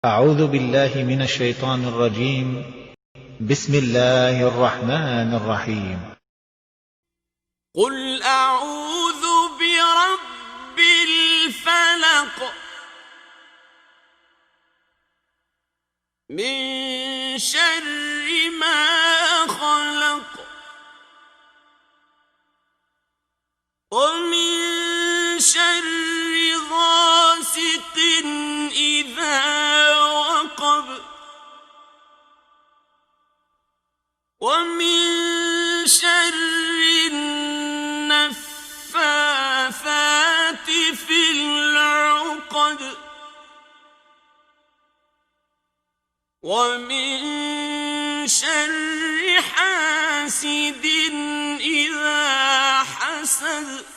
أعوذ بالله من الشيطان الرجيم. بسم الله الرحمن الرحيم. قل أعوذ برب الفلق من شر ما خلق ومن شر غاسق إذا وقب ومن شر النفاثات في العقد ومن شر حاسد إذا حسد